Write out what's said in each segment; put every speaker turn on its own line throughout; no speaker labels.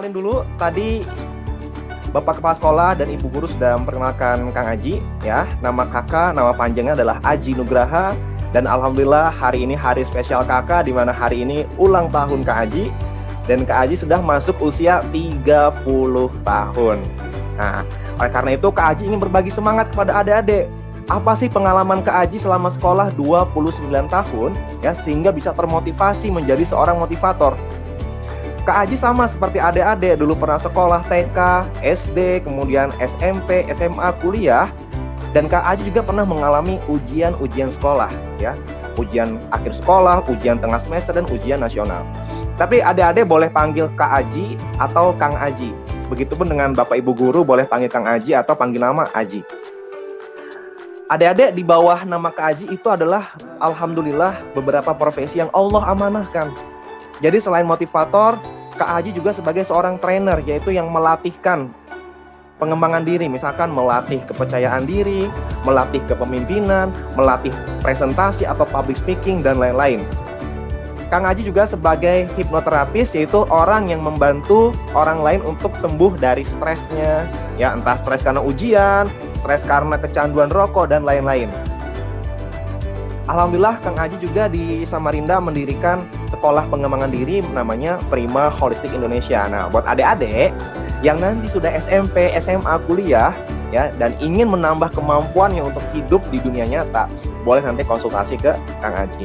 kenalin dulu, tadi Bapak Kepala Sekolah dan Ibu Guru sudah memperkenalkan Kang Aji, ya. Nama kakak, nama panjangnya adalah Aji Nugraha. Dan alhamdulillah hari ini hari spesial kakak, di mana hari ini ulang tahun Kak Aji. Dan Kak Aji sudah masuk usia 30 tahun. Nah, oleh karena itu Kak Aji ingin berbagi semangat kepada adik-adik. Apa sih pengalaman Kak Aji selama sekolah 29 tahun, ya, sehingga bisa termotivasi menjadi seorang motivator. Kak Aji sama seperti adik-adik, dulu pernah sekolah TK, SD, kemudian SMP, SMA, kuliah. Dan Kak Aji juga pernah mengalami ujian-ujian sekolah, ya. Ujian akhir sekolah, ujian tengah semester, dan ujian nasional. Tapi adik-adik boleh panggil Kak Aji atau Kang Aji. Begitupun dengan Bapak Ibu Guru boleh panggil Kang Aji atau panggil nama Aji. Adik-adik di bawah nama Kak Aji itu adalah alhamdulillah beberapa profesi yang Allah amanahkan. Jadi selain motivator, Kak Aji juga sebagai seorang trainer, yaitu yang melatihkan pengembangan diri, misalkan melatih kepercayaan diri, melatih kepemimpinan, melatih presentasi atau public speaking, dan lain-lain. Kang Aji juga sebagai hipnoterapis, yaitu orang yang membantu orang lain untuk sembuh dari stresnya, ya, entah stres karena ujian, stres karena kecanduan rokok, dan lain-lain. Alhamdulillah Kang Aji juga di Samarinda mendirikan sekolah pengembangan diri namanya Prima Holistic Indonesia. Nah, buat adik-adik yang nanti sudah SMP, SMA, kuliah, ya, dan ingin menambah kemampuannya untuk hidup di dunia nyata, boleh nanti konsultasi ke Kang Aji.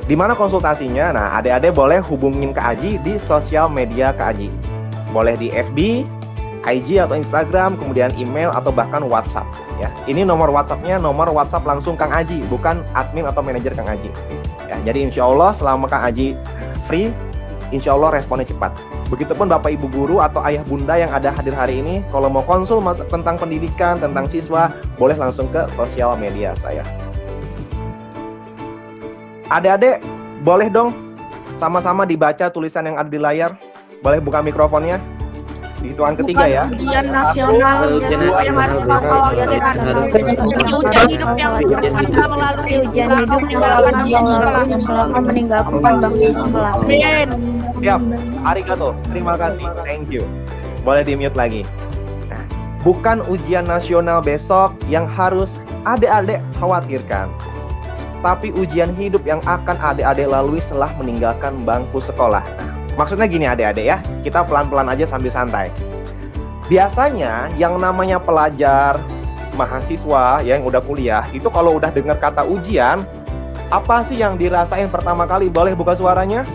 Di mana konsultasinya? Nah, adik-adik boleh hubungin Kak Aji di sosial media Kak Aji. Boleh di FB, IG atau Instagram, kemudian email atau bahkan WhatsApp, ya. Ini nomor WhatsApp-nya, nomor WhatsApp langsung Kang Aji, bukan admin atau manajer Kang Aji. Ya, jadi insya Allah selama Kang Aji free, insya Allah responnya cepat. Begitupun Bapak Ibu Guru atau Ayah Bunda yang ada hadir hari ini, kalau mau konsul tentang pendidikan, tentang siswa, boleh langsung ke sosial media saya. Adik-adik, boleh dong sama-sama dibaca tulisan yang ada di layar. Boleh buka mikrofonnya. Di hitungan ketiga, ya.
Ujian nasional yang harus dihafal ya, ujian hidup yang melalui ujian hidup meninggalkan bangsa sekolah.
Siap, arigato, terima kasih, thank you. Boleh di-mute lagi. Nah, bukan ujian nasional besok yang harus adik-adik khawatirkan, tapi ujian hidup yang akan adik-adik lalui setelah meninggalkan bangku sekolah. Nah, maksudnya gini adik-adik, ya, kita pelan-pelan aja sambil santai. Biasanya yang namanya pelajar, mahasiswa, ya, yang udah kuliah, itu kalau udah dengar kata ujian, apa sih yang dirasain pertama kali? Boleh buka suaranya?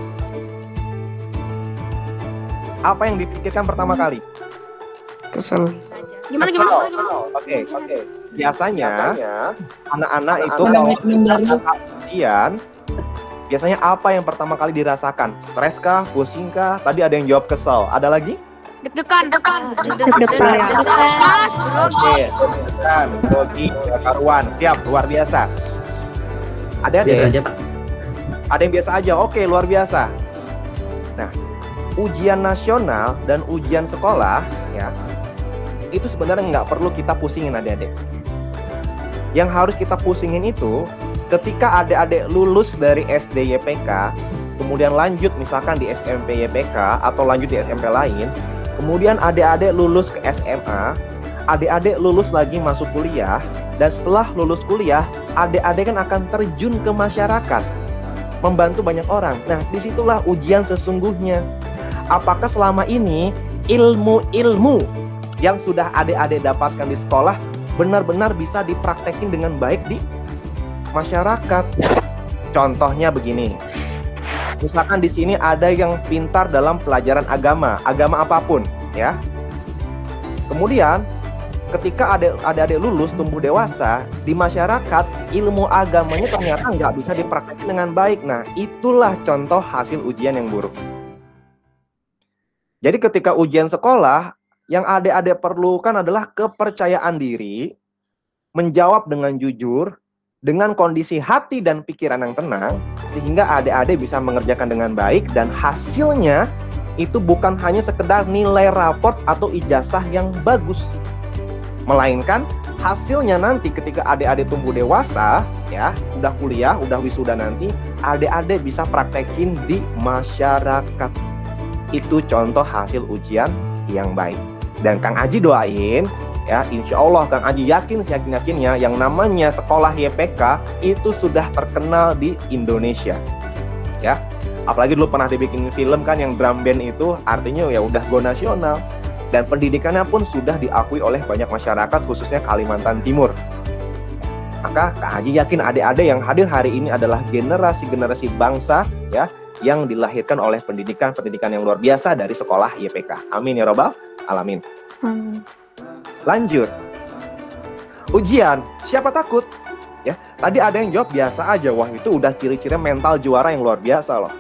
Apa yang dipikirkan pertama kali?
Kesel.
Gimana?
Oke. Biasanya anak-anak itu kalau ujian, biasanya apa yang pertama kali dirasakan? Stres kah? Pusing kah? Tadi ada yang jawab kesel. Ada lagi?
Deg-degan.
Oke, deg-degan, grogi, karuan. Siap, luar biasa. Ada yang biasa aja. Oke, luar biasa. Nah, ujian nasional dan ujian sekolah, ya, itu sebenarnya nggak perlu kita pusingin adik-adik. Yang harus kita pusingin itu ketika adik-adik lulus dari SD YPK, kemudian lanjut misalkan di SMP YPK atau lanjut di SMP lain, kemudian adik-adik lulus ke SMA, adik-adik lulus lagi masuk kuliah, dan setelah lulus kuliah, adik-adik kan akan terjun ke masyarakat, membantu banyak orang. Nah, disitulah ujian sesungguhnya. Apakah selama ini ilmu-ilmu yang sudah adik-adik dapatkan di sekolah benar-benar bisa dipraktekin dengan baik di masyarakat? Contohnya begini. Misalkan di sini ada yang pintar dalam pelajaran agama apapun, ya. Kemudian ketika adik-adik lulus tumbuh dewasa di masyarakat, ilmu agamanya ternyata nggak bisa dipraktekin dengan baik. Nah, itulah contoh hasil ujian yang buruk. Jadi ketika ujian sekolah, yang adik-adik perlukan adalah kepercayaan diri, menjawab dengan jujur, dengan kondisi hati dan pikiran yang tenang, sehingga adik-adik bisa mengerjakan dengan baik, dan hasilnya itu bukan hanya sekedar nilai raport atau ijazah yang bagus, melainkan hasilnya nanti ketika adik-adik tumbuh dewasa, ya, udah kuliah, udah wisuda nanti, adik-adik bisa praktekin di masyarakat. itu contoh hasil ujian yang baik. Dan Kang Aji doain, ya, insya Allah Kang Aji yakinnya yang namanya sekolah YPK itu sudah terkenal di Indonesia, ya. Apalagi dulu pernah dibikin film kan yang drum band itu, artinya ya udah go nasional. Dan pendidikannya pun sudah diakui oleh banyak masyarakat, khususnya Kalimantan Timur. Maka Kang Aji yakin adik-adik yang hadir hari ini adalah generasi-generasi bangsa, ya, yang dilahirkan oleh pendidikan yang luar biasa dari sekolah YPK. Amin ya robbal alamin. Lanjut. Ujian, siapa takut? Ya, tadi ada yang jawab biasa aja. Wah, itu udah ciri-ciri mental juara yang luar biasa loh.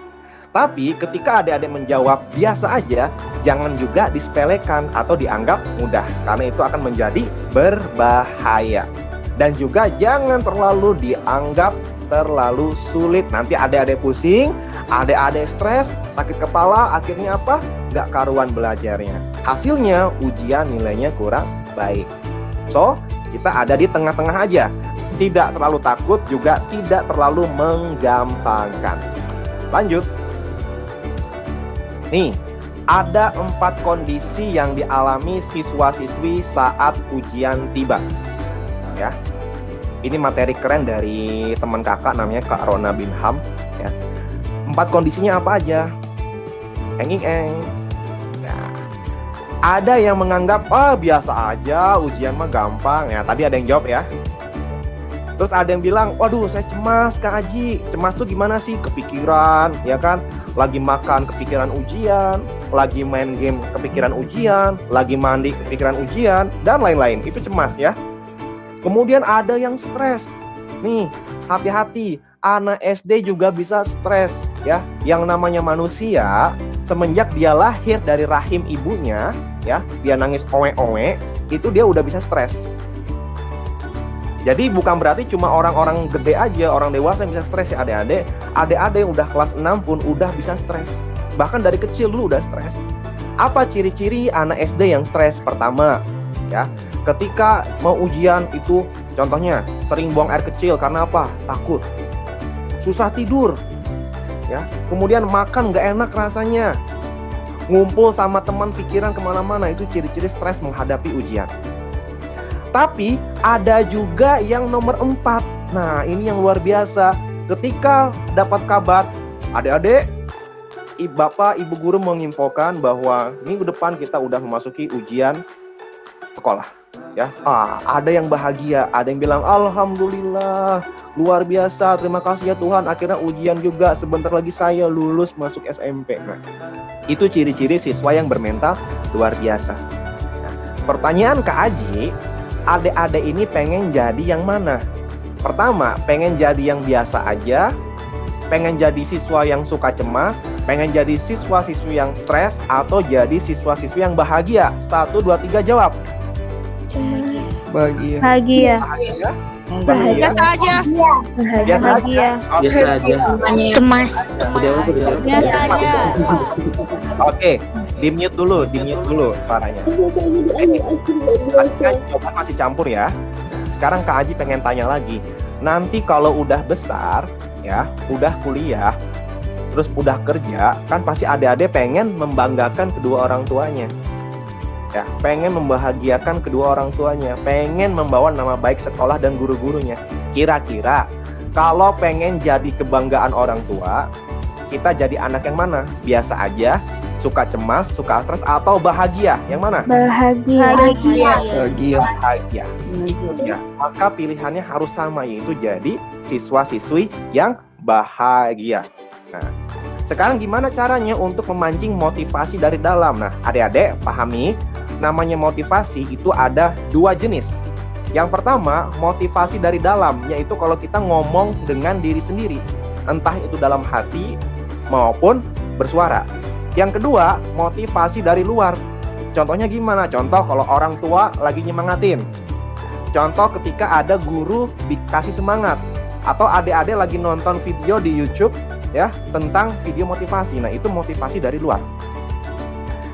Tapi ketika adik-adik menjawab biasa aja, jangan juga disepelekan atau dianggap mudah, karena itu akan menjadi berbahaya. Dan juga jangan terlalu dianggap terlalu sulit. Nanti adik-adik pusing, adik-adik stres, sakit kepala, akhirnya apa? Nggak karuan belajarnya. Hasilnya ujian nilainya kurang baik. So, kita ada di tengah-tengah aja. Tidak terlalu takut, juga tidak terlalu menggampangkan. Lanjut. Nih, ada 4 kondisi yang dialami siswa-siswi saat ujian tiba. Ya. Ini materi keren dari teman kakak namanya Kak Rona Binham, ya. 4 kondisinya apa aja? Eng. Ya. Ada yang menganggap, biasa aja, ujian mah gampang. Ya, tadi ada yang jawab ya. Terus ada yang bilang, waduh saya cemas Kak Aji. Cemas tuh gimana sih? Kepikiran, ya kan? Lagi makan kepikiran ujian, lagi main game kepikiran ujian, lagi mandi kepikiran ujian, dan lain-lain. Itu cemas ya. Kemudian ada yang stres. Nih, hati-hati, anak SD juga bisa stres ya. Yang namanya manusia, semenjak dia lahir dari rahim ibunya, ya, dia nangis owe-owe, itu dia udah bisa stres. Jadi bukan berarti cuma orang-orang gede aja, orang dewasa yang bisa stres ya adik-adik. Adik-adik yang udah kelas 6 pun udah bisa stres. Bahkan dari kecil dulu udah stres. Apa ciri-ciri anak SD yang stres? Pertama, ya, ketika mau ujian itu contohnya sering buang air kecil karena apa? Takut. Susah tidur. Ya, kemudian makan nggak enak rasanya. Ngumpul sama teman pikiran kemana-mana, itu ciri-ciri stres menghadapi ujian. Tapi ada juga yang nomor 4. Nah, ini yang luar biasa. Ketika dapat kabar, adik-adik, bapak, ibu guru menginfokan bahwa minggu depan kita udah memasuki ujian sekolah. Ya, ada yang bahagia, ada yang bilang alhamdulillah, luar biasa, terima kasih ya Tuhan, akhirnya ujian juga, sebentar lagi saya lulus masuk SMP. Nah, itu ciri-ciri siswa yang bermental luar biasa. Nah, pertanyaan Kak Aji, adik-adik ini pengen jadi yang mana? Pertama, pengen jadi yang biasa aja, pengen jadi siswa yang suka cemas, pengen jadi siswa-siswi yang stres, atau jadi siswa-siswi yang bahagia? 1, 2, 3 jawab.
Bahagia.
Bahagia.
Biasa aja.
Bahagia.
Biasa aja.
Cemas.
Biasa aja.
Oke, di-mute dulu suaranya. Tadi kan jawaban masih campur ya. Sekarang Kak Aji pengen tanya lagi. Nanti kalau udah besar, ya, udah kuliah, terus udah kerja, kan pasti adik-adik pengen membanggakan kedua orang tuanya. Ya, pengen membahagiakan kedua orang tuanya, pengen membawa nama baik sekolah dan guru-gurunya. Kira-kira kalau pengen jadi kebanggaan orang tua, kita jadi anak yang mana? Biasa aja, suka cemas, suka stres, atau bahagia? Yang mana?
Bahagia.
Bahagia. Itu dia. Maka pilihannya harus sama, yaitu jadi siswa-siswi yang bahagia. Nah, sekarang gimana caranya untuk memancing motivasi dari dalam? Nah, adik-adik pahami, namanya motivasi itu ada 2 jenis. Yang pertama, motivasi dari dalam, yaitu kalau kita ngomong dengan diri sendiri, entah itu dalam hati maupun bersuara. Yang kedua, motivasi dari luar. Contohnya gimana? Contoh kalau orang tua lagi nyemangatin. Contoh ketika ada guru dikasih semangat, atau adik-adik lagi nonton video di YouTube ya tentang video motivasi. Nah, itu motivasi dari luar.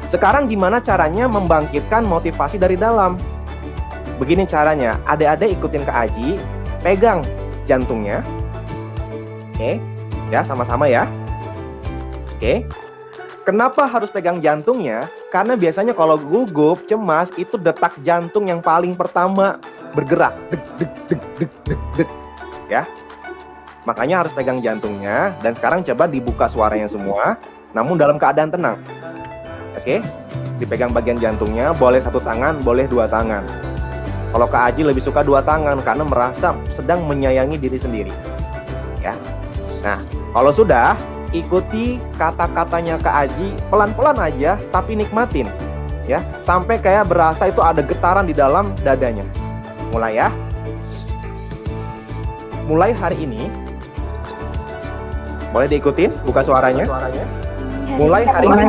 Sekarang gimana caranya membangkitkan motivasi dari dalam? Begini caranya, adik-adik ikutin Kak Aji, pegang jantungnya. Oke, ya sama-sama ya. Oke. Kenapa harus pegang jantungnya? Karena biasanya kalau gugup, cemas, itu detak jantung yang paling pertama bergerak. Deg, deg, deg, deg, deg, deg. Ya. Makanya harus pegang jantungnya. Dan sekarang coba dibuka suaranya semua, namun dalam keadaan tenang. Oke? Dipegang bagian jantungnya, boleh satu tangan, boleh dua tangan. Kalau Kak Aji lebih suka dua tangan karena merasa sedang menyayangi diri sendiri. Ya. Nah, kalau sudah, ikuti kata-katanya Kak Aji pelan-pelan aja, tapi nikmatin. Ya, sampai kayak berasa itu ada getaran di dalam dadanya. Mulai ya. Mulai hari ini, boleh diikutin, buka suaranya. Mulai hari ini,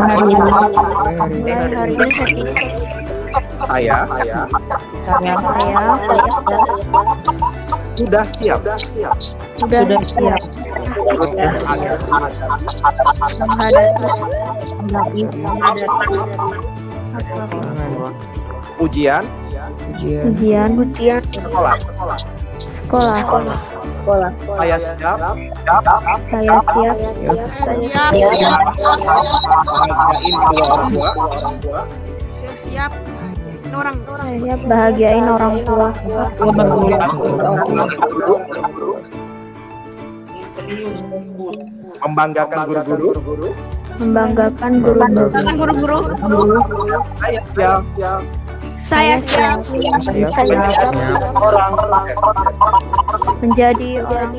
saya sudah siap. Ujian sekolah. Saya siap.
Bahagiain orang tua.
Membanggakan guru-guru. Saya siap.
Menjadi orang.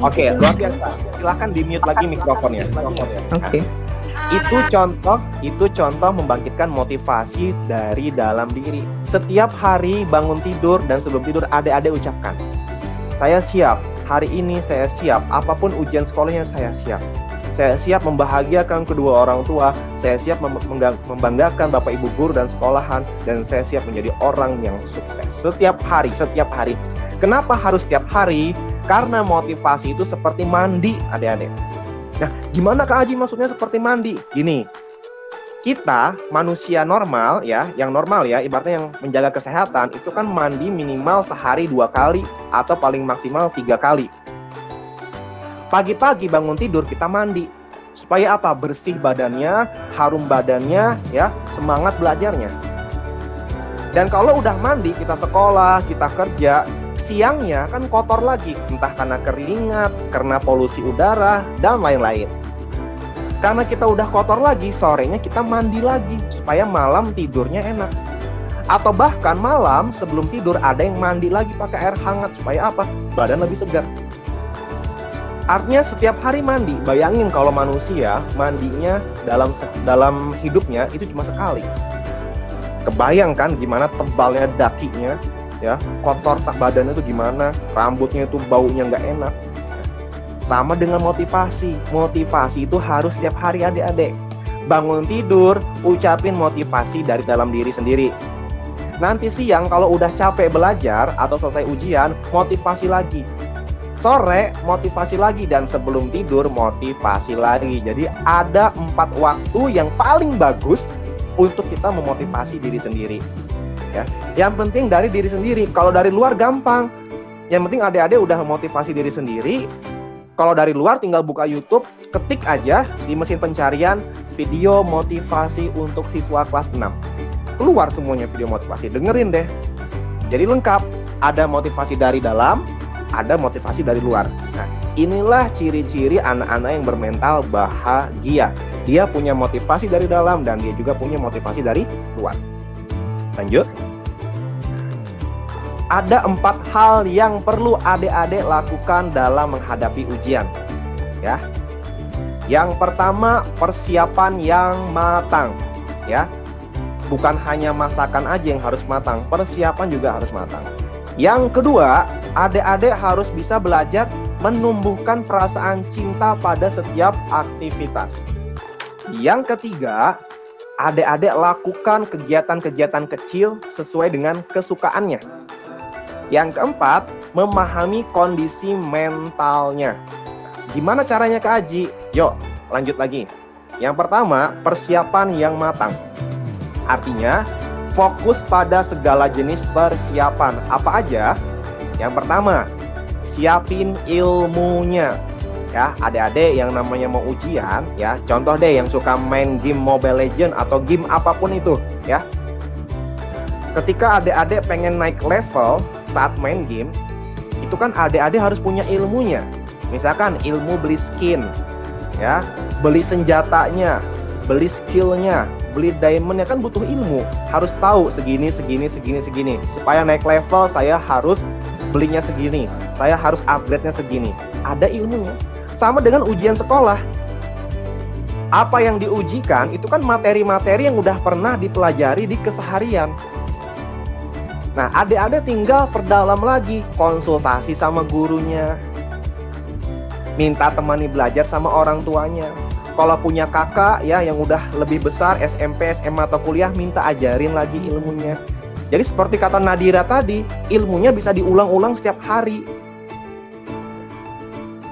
Oke, luar biasa. Silakan di-mute lagi mikrofonnya.
Oke.
Itu contoh membangkitkan motivasi dari dalam diri. Setiap hari bangun tidur dan sebelum tidur adik-adik ucapkan, saya siap, hari ini saya siap, apapun ujian sekolahnya saya siap. Saya siap membahagiakan kedua orang tua, saya siap membanggakan bapak ibu guru dan sekolahan, dan saya siap menjadi orang yang sukses. Setiap hari. Kenapa harus setiap hari? Karena motivasi itu seperti mandi, adik-adik. Nah, gimana Kak Aji maksudnya seperti mandi? Gini, kita manusia normal ya, yang normal ya, ibaratnya yang menjaga kesehatan, itu kan mandi minimal sehari 2 kali atau paling maksimal 3 kali. Pagi-pagi bangun tidur kita mandi. Supaya apa? Bersih badannya, harum badannya, ya, semangat belajarnya. Dan kalau udah mandi, kita sekolah, kita kerja, siangnya kan kotor lagi, entah karena keringat, karena polusi udara, dan lain-lain. Karena kita udah kotor lagi, sorenya kita mandi lagi, supaya malam tidurnya enak. Atau bahkan malam sebelum tidur ada yang mandi lagi pakai air hangat, supaya apa? Badan lebih segar. Artinya setiap hari mandi. Bayangin kalau manusia mandinya dalam hidupnya itu cuma sekali. Kebayangkan gimana tebalnya dakinya, ya, kotor badannya itu gimana, rambutnya itu baunya nggak enak. Sama dengan motivasi. Motivasi itu harus setiap hari adik-adik. Bangun tidur, ucapin motivasi dari dalam diri sendiri. Nanti siang kalau udah capek belajar atau selesai ujian, motivasi lagi. Sore motivasi lagi, dan sebelum tidur motivasi lagi. Jadi ada 4 waktu yang paling bagus untuk kita memotivasi diri sendiri. Ya, yang penting dari diri sendiri. Kalau dari luar gampang. Yang penting adik-adik udah motivasi diri sendiri. Kalau dari luar tinggal buka YouTube, ketik aja di mesin pencarian video motivasi untuk siswa kelas 6. Keluar semuanya video motivasi. Dengerin deh. Jadi lengkap. Ada motivasi dari dalam, ada motivasi dari luar. Nah, inilah ciri-ciri anak-anak yang bermental bahagia. Dia punya motivasi dari dalam dan dia juga punya motivasi dari luar. Lanjut. Ada 4 hal yang perlu adik-adik lakukan dalam menghadapi ujian. Ya. Yang pertama, persiapan yang matang. Ya. Bukan hanya masakan aja yang harus matang, persiapan juga harus matang. Yang kedua, adik-adik harus bisa belajar menumbuhkan perasaan cinta pada setiap aktivitas. Yang ketiga, adik-adik lakukan kegiatan-kegiatan kecil sesuai dengan kesukaannya. Yang keempat, memahami kondisi mentalnya. Gimana caranya Kak Aji? Yuk, lanjut lagi. Yang pertama, persiapan yang matang. Artinya, fokus pada segala jenis persiapan. Apa aja? Yang pertama, siapin ilmunya. ya, adik-adik yang namanya mau ujian, ya, contoh deh yang suka main game Mobile Legends atau game apapun itu, ya. Ketika adik-adik pengen naik level saat main game, itu kan adik-adik harus punya ilmunya. Misalkan ilmu beli skin, ya, beli senjatanya, beli skillnya, beli diamondnya, kan butuh ilmu. Harus tahu segini. Supaya naik level saya harus belinya segini, saya harus upgrade-nya segini. Ada ilmunya. Sama dengan ujian sekolah. Apa yang diujikan itu kan materi-materi yang udah pernah dipelajari di keseharian. Nah, adik-adik tinggal perdalam lagi, konsultasi sama gurunya, minta temani belajar sama orang tuanya. Kalau punya kakak ya yang udah lebih besar, SMP, SMA atau kuliah, minta ajarin lagi ilmunya. Jadi seperti kata Nadira tadi, ilmunya bisa diulang-ulang setiap hari.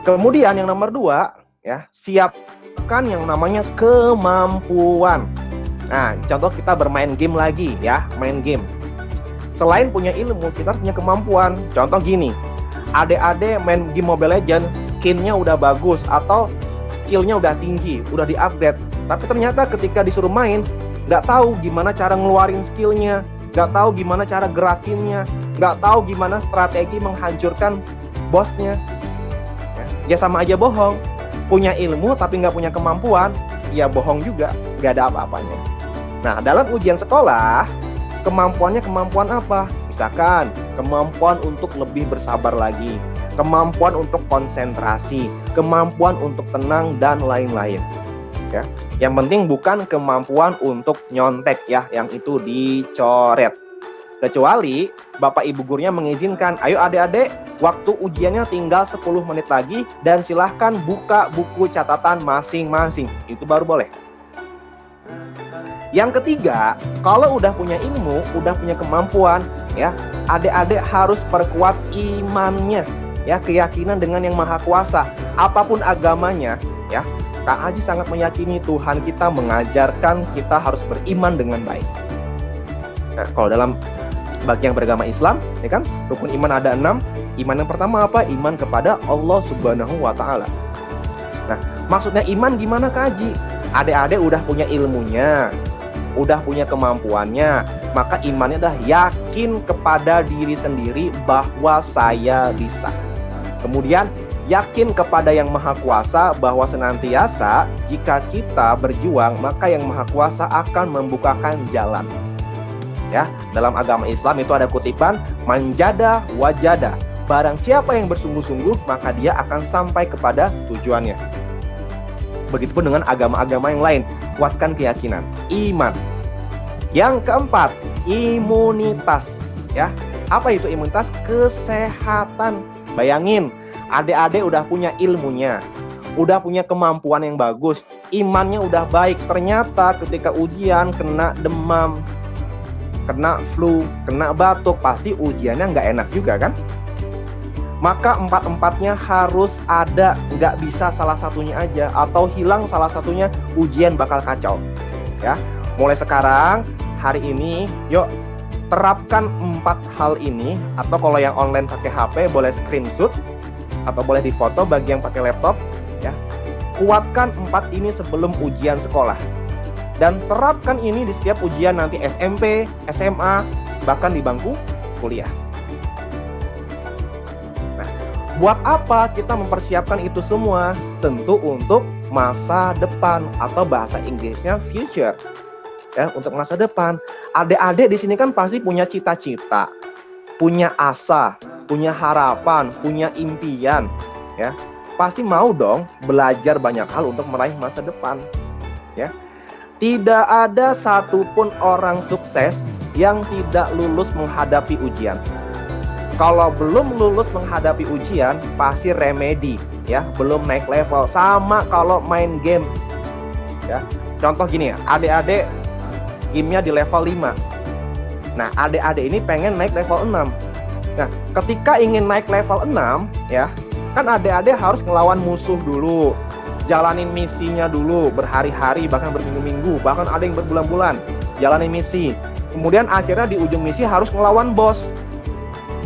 Kemudian yang nomor 2, ya, siapkan yang namanya kemampuan. Nah, contoh kita bermain game lagi, ya, main game. Selain punya ilmu, kita harus punya kemampuan. Contoh gini, adik-adik main game Mobile Legends, skinnya udah bagus atau skillnya udah tinggi, udah di-upgrade. Tapi ternyata ketika disuruh main, nggak tahu gimana cara ngeluarin skillnya, nggak tahu gimana cara gerakinnya, nggak tahu gimana strategi menghancurkan bosnya. Ya sama aja bohong. Punya ilmu tapi nggak punya kemampuan, ya bohong juga, nggak ada apa-apanya. Nah, dalam ujian sekolah, kemampuannya kemampuan apa? Misalkan, kemampuan untuk lebih bersabar lagi, kemampuan untuk konsentrasi, kemampuan untuk tenang, dan lain-lain. Ya. Yang penting bukan kemampuan untuk nyontek, ya, yang itu dicoret. Kecuali Bapak Ibu gurunya mengizinkan, ayo adik-adik, waktu ujiannya tinggal 10 menit lagi dan silahkan buka buku catatan masing-masing. Itu baru boleh. Yang ketiga, kalau udah punya ilmu, udah punya kemampuan, ya, adik-adik harus perkuat imannya, ya, keyakinan dengan Yang Maha Kuasa. Apapun agamanya, ya, Kak Aji sangat meyakini Tuhan kita mengajarkan kita harus beriman dengan baik. Nah, kalau dalam bagi yang beragama Islam, ya kan, rukun iman ada 6. Iman yang pertama apa? Iman kepada Allah Subhanahu wa Ta'ala. Nah, maksudnya iman gimana, Kak Haji? Adik-adik udah punya ilmunya, udah punya kemampuannya, maka imannya adalah yakin kepada diri sendiri bahwa saya bisa. Kemudian yakin kepada Yang Maha Kuasa bahwa senantiasa jika kita berjuang, maka Yang Maha Kuasa akan membukakan jalan. Ya, dalam agama Islam itu ada kutipan manjada wajada. Barang siapa yang bersungguh-sungguh, maka dia akan sampai kepada tujuannya. Begitupun dengan agama-agama yang lain. Kuatkan keyakinan, iman. Yang keempat, imunitas. Ya, apa itu imunitas? Kesehatan. Bayangin, adik-adik udah punya ilmunya, udah punya kemampuan yang bagus, imannya udah baik. Ternyata ketika ujian kena demam, kena flu, kena batuk, pasti ujiannya nggak enak juga kan? Maka empat-empatnya harus ada, nggak bisa salah satunya aja, atau hilang salah satunya, ujian bakal kacau. Ya, mulai sekarang, hari ini, yuk terapkan 4 hal ini, atau kalau yang online pakai HP boleh screenshot, atau boleh difoto bagi yang pakai laptop. Ya, kuatkan 4 ini sebelum ujian sekolah. Dan terapkan ini di setiap ujian nanti SMP, SMA, bahkan di bangku kuliah. Nah, buat apa kita mempersiapkan itu semua? Tentu untuk masa depan, atau bahasa Inggrisnya future. Ya, untuk masa depan. Adik-adik di sini kan pasti punya cita-cita, punya asa, punya harapan, punya impian. Ya, pasti mau dong belajar banyak hal untuk meraih masa depan. Ya. Tidak ada satupun orang sukses yang tidak lulus menghadapi ujian. Kalau belum lulus menghadapi ujian, pasti remedi, ya, belum naik level. Sama kalau main game. Ya, contoh gini ya, adik-adik gamenya di level 5. Nah, adik-adik ini pengen naik level 6. Nah, ketika ingin naik level 6, ya, kan adik-adik harus ngelawan musuh dulu. Jalanin misinya dulu berhari-hari, bahkan berminggu-minggu, bahkan ada yang berbulan-bulan jalanin misi. Kemudian akhirnya di ujung misi harus ngelawan bos.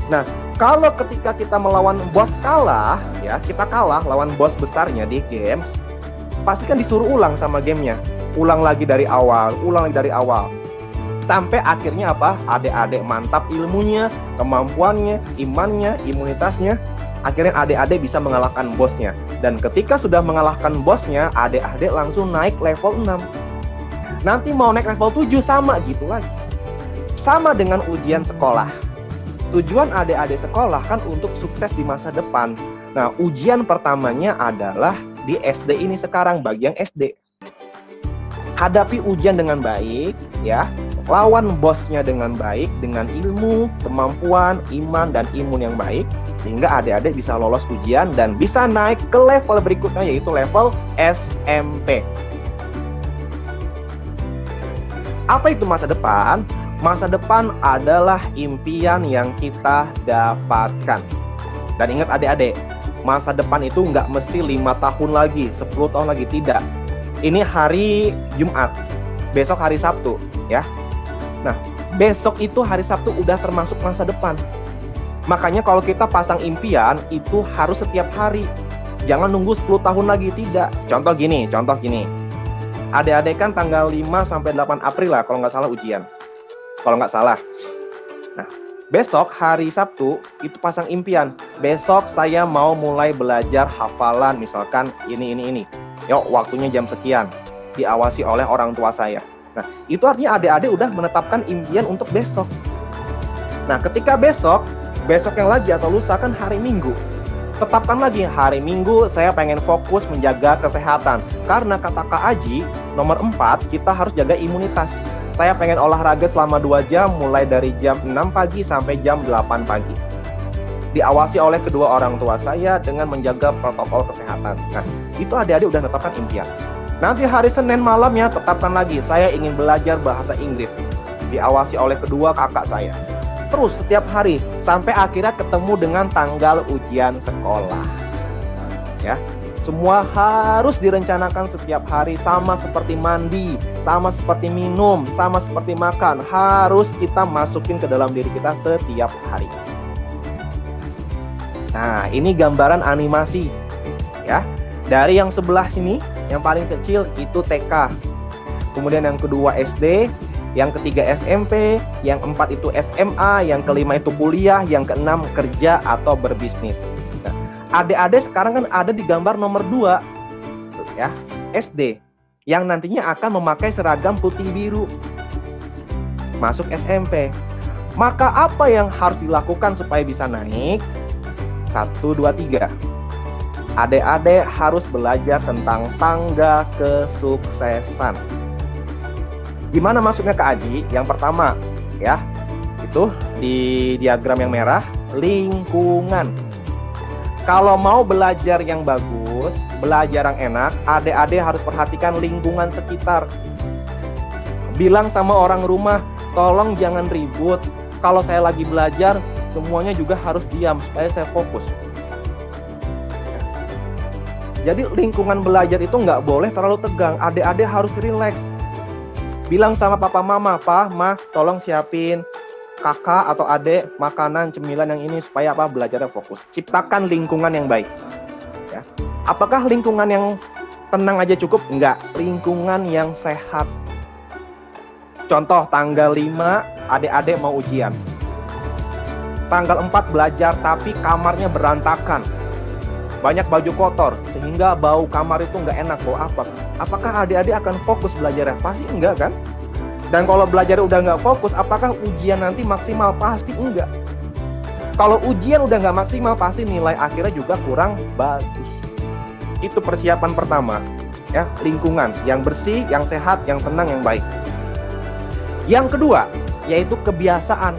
Nah, Kalau ketika kita melawan bos kalah, ya kita kalah lawan bos besarnya di game, pasti kan disuruh ulang sama gamenya. Ulang lagi dari awal, sampai akhirnya apa? Adik-adik mantap ilmunya, kemampuannya, imannya, imunitasnya. Akhirnya adik-adik bisa mengalahkan bosnya. Dan ketika sudah mengalahkan bosnya, adik-adik langsung naik level 6. Nanti mau naik level 7 sama gitu lagi. Sama dengan ujian sekolah. Tujuan adik-adik sekolah kan untuk sukses di masa depan. Nah, ujian pertamanya adalah di SD ini sekarang, bagi yang SD. Hadapi ujian dengan baik, ya. Lawan bosnya dengan baik, dengan ilmu, kemampuan, iman, dan imun yang baik. Sehingga adik-adik bisa lolos ujian dan bisa naik ke level berikutnya, yaitu level SMP. Apa itu masa depan? Masa depan adalah impian yang kita dapatkan. Dan ingat adik-adik, masa depan itu nggak mesti 5 tahun lagi, 10 tahun lagi, tidak. Ini hari Jumat, besok hari Sabtu, ya. Nah, besok itu hari Sabtu udah termasuk masa depan. Makanya kalau kita pasang impian, itu harus setiap hari. Jangan nunggu 10 tahun lagi, tidak. Contoh gini. Adik-adik kan tanggal 5 sampai 8 April lah, kalau nggak salah ujian. Kalau nggak salah. Nah, besok hari Sabtu itu pasang impian. Besok saya mau mulai belajar hafalan, misalkan ini. Yuk, waktunya jam sekian. Diawasi oleh orang tua saya. Nah, itu artinya adik-adik udah menetapkan impian untuk besok. Nah, ketika besok yang lagi atau lusa kan hari Minggu. Tetapkan lagi, hari Minggu saya pengen fokus menjaga kesehatan. Karena kata Kak Aji, nomor 4, kita harus jaga imunitas. Saya pengen olahraga selama 2 jam, mulai dari jam 6 pagi sampai jam 8 pagi. Diawasi oleh kedua orang tua saya dengan menjaga protokol kesehatan. Nah, itu adik-adik udah tetapkan impian. Nanti hari Senin malamnya tetapkan lagi, saya ingin belajar bahasa Inggris. Diawasi oleh kedua kakak saya. Terus setiap hari, sampai akhirnya ketemu dengan tanggal ujian sekolah. Ya. Semua harus direncanakan setiap hari, sama seperti mandi, sama seperti minum, sama seperti makan. Harus kita masukin ke dalam diri kita setiap hari. Nah, ini gambaran animasi. Ya, dari yang sebelah sini, yang paling kecil itu TK. Kemudian yang kedua SD, yang ketiga SMP, yang 4 itu SMA, yang kelima itu kuliah, yang keenam kerja atau berbisnis. Adik-adik sekarang kan ada di gambar nomor 2, ya, SD, yang nantinya akan memakai seragam putih biru, masuk SMP. Maka apa yang harus dilakukan supaya bisa naik? 1, 2, 3. Adik-adik harus belajar tentang tangga kesuksesan. Gimana masuknya ke Aji? Yang pertama, ya, itu di diagram yang merah, lingkungan. Kalau mau belajar yang bagus, belajar yang enak, adik-adik harus perhatikan lingkungan sekitar. Bilang sama orang rumah, tolong jangan ribut. Kalau saya lagi belajar, semuanya juga harus diam supaya saya fokus. Jadi lingkungan belajar itu nggak boleh terlalu tegang. Adik-adik harus rileks. Bilang sama papa mama, "Pa, Ma, tolong siapin kakak atau adik makanan cemilan yang ini supaya apa, belajarnya fokus." Ciptakan lingkungan yang baik. Ya. Apakah lingkungan yang tenang aja cukup? Enggak, lingkungan yang sehat. Contoh tanggal 5 adik-adik mau ujian. Tanggal 4 belajar tapi kamarnya berantakan. Banyak baju kotor sehingga bau kamar itu nggak enak. Bau apa? Apakah adik-adik akan fokus belajarnya? Pasti enggak kan? Dan kalau belajar udah nggak fokus, apakah ujian nanti maksimal? Pasti enggak. Kalau ujian udah nggak maksimal, pasti nilai akhirnya juga kurang bagus. Itu persiapan pertama, ya, lingkungan yang bersih, yang sehat, yang tenang, yang baik. Yang kedua, yaitu kebiasaan.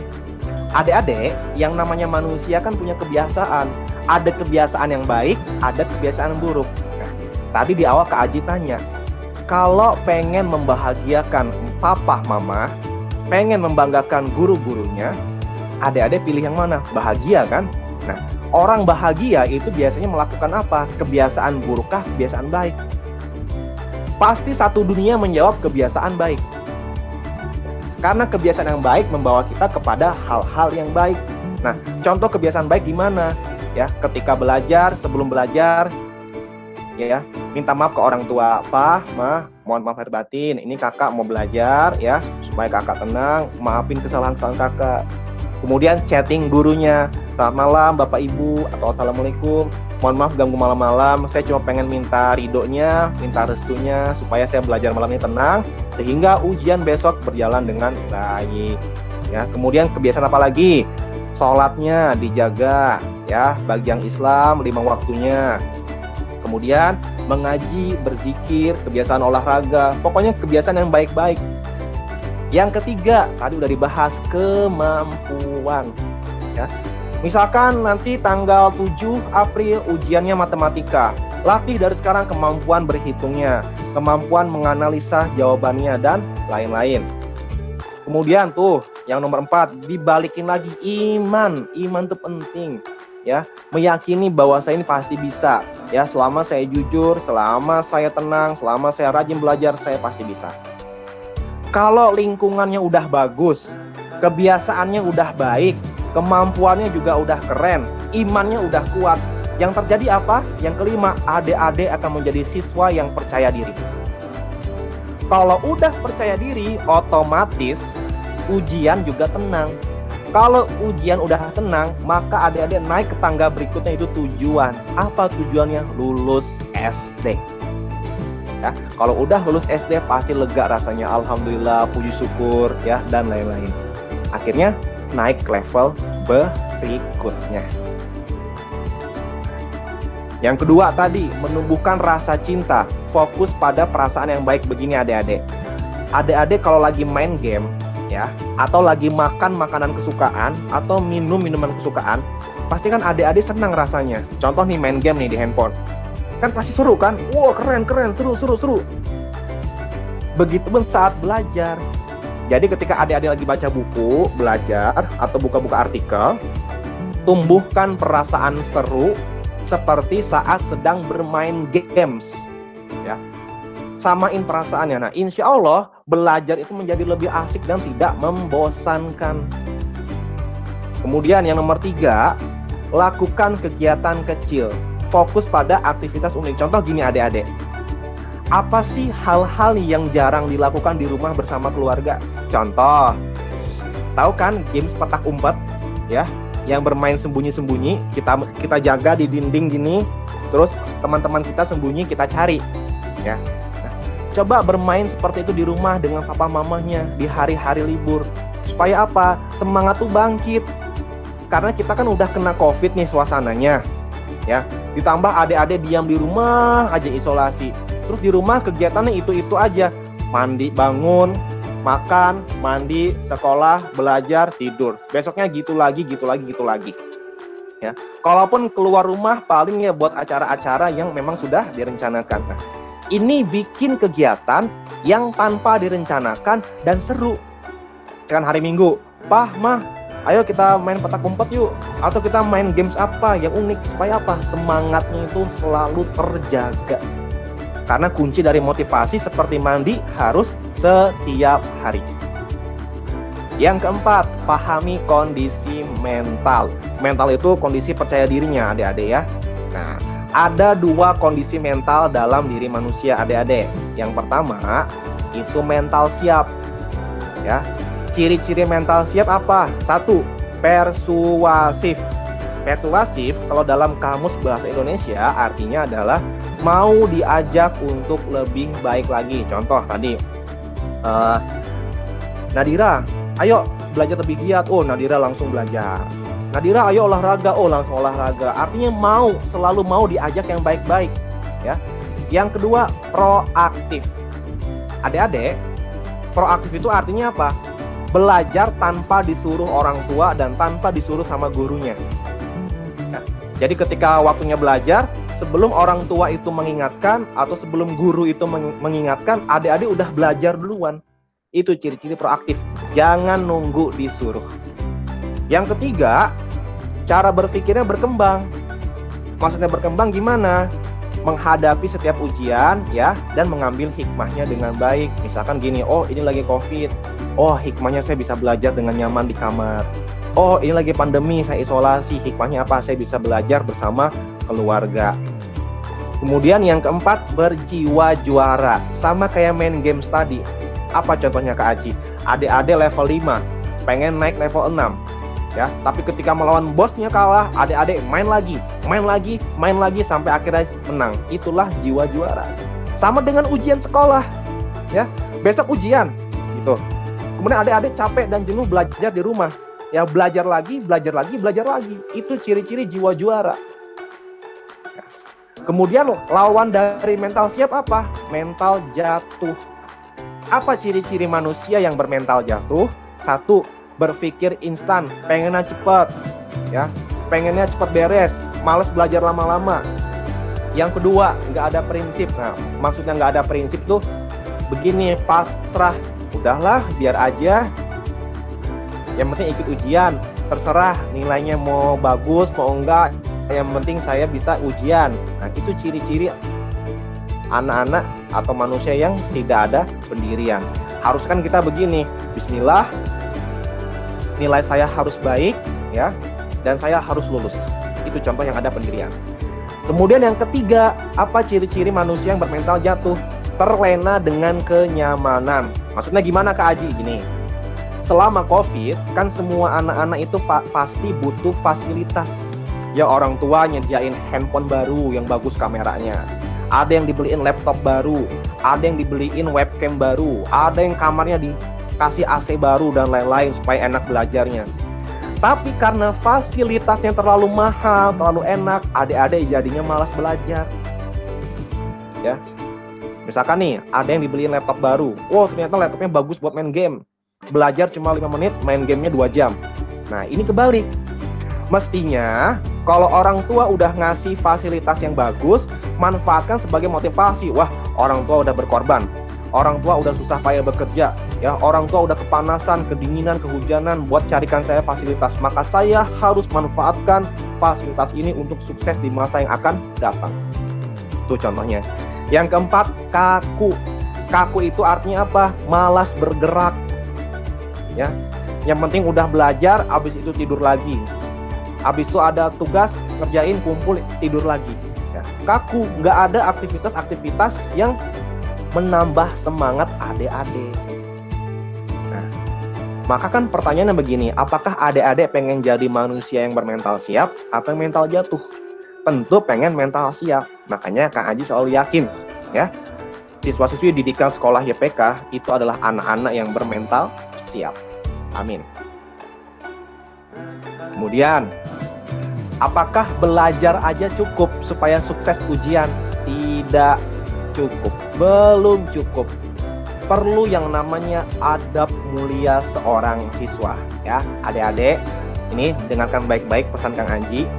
Adik-adik, yang namanya manusia kan punya kebiasaan. Ada kebiasaan yang baik, ada kebiasaan yang buruk. Nah, tadi di awal Kak Aji tanya, kalau pengen membahagiakan papa mama, pengen membanggakan guru-gurunya, adik-adik pilih yang mana? Bahagia kan? Nah, orang bahagia itu biasanya melakukan apa? Kebiasaan burukkah, kebiasaan baik? Pasti satu dunia menjawab kebiasaan baik. Karena kebiasaan yang baik membawa kita kepada hal-hal yang baik. Nah, contoh kebiasaan baik gimana? Ya, ketika belajar, sebelum belajar, ya, minta maaf ke orang tua. Pak, Ma, mohon maaf lahir batin. Ini kakak mau belajar, ya, supaya kakak tenang. Maafin kesalahan-kesalahan kakak. Kemudian chatting gurunya. Selamat malam, Bapak Ibu, atau Assalamualaikum. Mohon maaf ganggu malam-malam. Saya cuma pengen minta ridhonya, minta restunya, supaya saya belajar malam ini tenang, sehingga ujian besok berjalan dengan baik. Ya, kemudian kebiasaan apa lagi? Sholatnya dijaga, ya, bagi yang Islam 5 waktunya. Kemudian mengaji, berzikir, kebiasaan olahraga, pokoknya kebiasaan yang baik-baik. Yang ketiga, tadi udah dibahas, kemampuan. Ya. Misalkan nanti tanggal 7 April ujiannya matematika. Latih dari sekarang kemampuan berhitungnya, kemampuan menganalisa jawabannya, dan lain-lain. Kemudian tuh, yang nomor 4, dibalikin lagi iman. Iman itu penting. Ya, meyakini bahwa saya ini pasti bisa. Ya, selama saya jujur, selama saya tenang, selama saya rajin belajar, saya pasti bisa. Kalau lingkungannya udah bagus, kebiasaannya udah baik, kemampuannya juga udah keren, imannya udah kuat, yang terjadi apa? Yang kelima, adik-adik akan menjadi siswa yang percaya diri. Kalau udah percaya diri, otomatis ujian juga tenang. Kalau ujian udah tenang, maka adik-adik naik ke tangga berikutnya, itu tujuan. Apa tujuannya? Lulus SD. Ya, kalau udah lulus SD pasti lega rasanya, alhamdulillah, puji syukur, ya, dan lain-lain. Akhirnya naik level berikutnya. Yang kedua tadi, menumbuhkan rasa cinta, fokus pada perasaan yang baik. Begini adik-adik. Adik-adik kalau lagi main game, ya, atau lagi makan makanan kesukaan, atau minum minuman kesukaan, pasti kan adik-adik senang rasanya. Contoh nih, main game nih di handphone. Kan pasti seru kan? Wow, keren, seru. Begitupun saat belajar. Jadi ketika adik-adik lagi baca buku, belajar, atau buka-buka artikel, tumbuhkan perasaan seru seperti saat sedang bermain games. Ya, samain perasaannya. Nah, insya Allah belajar itu menjadi lebih asik dan tidak membosankan. Kemudian yang nomor 3, lakukan kegiatan kecil. Fokus pada aktivitas unik. Contoh gini adik-adik. Apa sih hal-hal yang jarang dilakukan di rumah bersama keluarga? Contoh, tahu kan games petak umpet, ya, yang bermain sembunyi-sembunyi, kita jaga di dinding gini, terus teman-teman kita sembunyi, kita cari, ya. Nah, coba bermain seperti itu di rumah dengan papa mamanya di hari-hari libur. Supaya apa? Semangat tuh bangkit. Karena kita kan udah kena COVID nih suasananya, ya. Ditambah adik-adik diam di rumah aja, isolasi. Terus di rumah kegiatannya itu-itu aja. Mandi, bangun, makan, mandi, sekolah, belajar, tidur. Besoknya gitu lagi. Ya. Kalaupun keluar rumah paling ya buat acara-acara yang memang sudah direncanakan. Nah, ini bikin kegiatan yang tanpa direncanakan dan seru. Kan hari Minggu, Pah, Mah, ayo kita main petak umpet yuk. Atau kita main games apa yang unik. Supaya apa? Semangatnya itu selalu terjaga. Karena kunci dari motivasi seperti mandi harus setiap hari. Yang keempat, pahami kondisi mental. Mental itu kondisi percaya dirinya adik-adik ya. Nah, ada 2 kondisi mental dalam diri manusia adik-adik. Yang pertama, itu mental siap. Ya. Ciri-ciri mental siap apa? 1, persuasif. Persuasif kalau dalam kamus bahasa Indonesia artinya adalah mau diajak untuk lebih baik lagi. Contoh tadi, Nadira, ayo belajar lebih giat. Oh, Nadira langsung belajar. Nadira, ayo olahraga. Oh, langsung olahraga. Artinya selalu mau diajak yang baik-baik. Ya. Yang kedua, proaktif. Adik-adik, proaktif itu artinya apa? Belajar tanpa disuruh orang tua dan tanpa disuruh sama gurunya. Nah, jadi ketika waktunya belajar, sebelum orang tua itu mengingatkan atau sebelum guru itu mengingatkan, adik-adik udah belajar duluan. Itu ciri-ciri proaktif. Jangan nunggu disuruh. Yang ketiga, cara berpikirnya berkembang. Maksudnya berkembang gimana? Menghadapi setiap ujian ya, dan mengambil hikmahnya dengan baik. Misalkan gini, oh ini lagi COVID. Oh, hikmahnya saya bisa belajar dengan nyaman di kamar. Oh, ini lagi pandemi, saya isolasi. Hikmahnya apa? Saya bisa belajar bersama keluarga. Kemudian yang keempat, berjiwa juara. Sama kayak main games tadi. Apa contohnya Kak Aji? Adik-adik level 5, pengen naik level 6. Ya, tapi ketika melawan bosnya kalah, adik-adik main lagi sampai akhirnya menang. Itulah jiwa juara. Sama dengan ujian sekolah. Ya, besok ujian gitu. Kemudian adik-adik capek dan jenuh belajar di rumah. Ya, belajar lagi. Itu ciri-ciri jiwa juara. Kemudian lawan dari mental siap apa? Mental jatuh. Apa ciri-ciri manusia yang bermental jatuh? 1, berpikir instan, pengennya cepat, ya, pengennya cepat beres, malas belajar lama-lama. Yang kedua, nggak ada prinsip. Nah, maksudnya nggak ada prinsip tuh begini, pasrah, udahlah, biar aja. Yang penting ikut ujian, terserah nilainya mau bagus, mau enggak. Yang penting saya bisa ujian. Nah, itu ciri-ciri anak-anak atau manusia yang tidak ada pendirian. Harus kan kita begini, bismillah, nilai saya harus baik, ya, dan saya harus lulus. Itu contoh yang ada pendirian. Kemudian yang ketiga, apa ciri-ciri manusia yang bermental jatuh? Terlena dengan kenyamanan. Maksudnya gimana Kak Aji? Gini, selama COVID, kan semua anak-anak itu pasti butuh fasilitas. Ya, orang tua nyediain handphone baru yang bagus kameranya. Ada yang dibeliin laptop baru, ada yang dibeliin webcam baru, ada yang kamarnya dikasih AC baru dan lain-lain supaya enak belajarnya. Tapi karena fasilitasnya terlalu mahal, terlalu enak, adik-adik jadinya malas belajar. Ya, misalkan nih, ada yang dibeliin laptop baru. Wow, ternyata laptopnya bagus buat main game. Belajar cuma 5 menit, main gamenya 2 jam. Nah, ini kebalik. Mestinya, kalau orang tua udah ngasih fasilitas yang bagus, manfaatkan sebagai motivasi. Wah, orang tua udah berkorban. Orang tua udah susah payah bekerja. Ya, orang tua udah kepanasan, kedinginan, kehujanan buat carikan saya fasilitas. Maka saya harus manfaatkan fasilitas ini untuk sukses di masa yang akan datang. Itu contohnya. Yang keempat, kaku. Kaku itu artinya apa? Malas bergerak. Ya, yang penting udah belajar, abis itu tidur lagi. Abis itu ada tugas, ngerjain, kumpul, tidur lagi. Ya, kaku, nggak ada aktivitas-aktivitas yang menambah semangat adik-adik. Nah, maka kan pertanyaannya begini, apakah adik-adik pengen jadi manusia yang bermental siap atau mental jatuh? Tentu pengen mental siap. Makanya Kang Aji selalu yakin, ya, siswa-siswi didikan sekolah YPK itu adalah anak-anak yang bermental siap. Amin. Kemudian, apakah belajar aja cukup supaya sukses ujian? Tidak cukup, belum cukup. Perlu yang namanya adab mulia seorang siswa. Ya, adik-adik, ini dengarkan baik-baik pesan Kang Aji.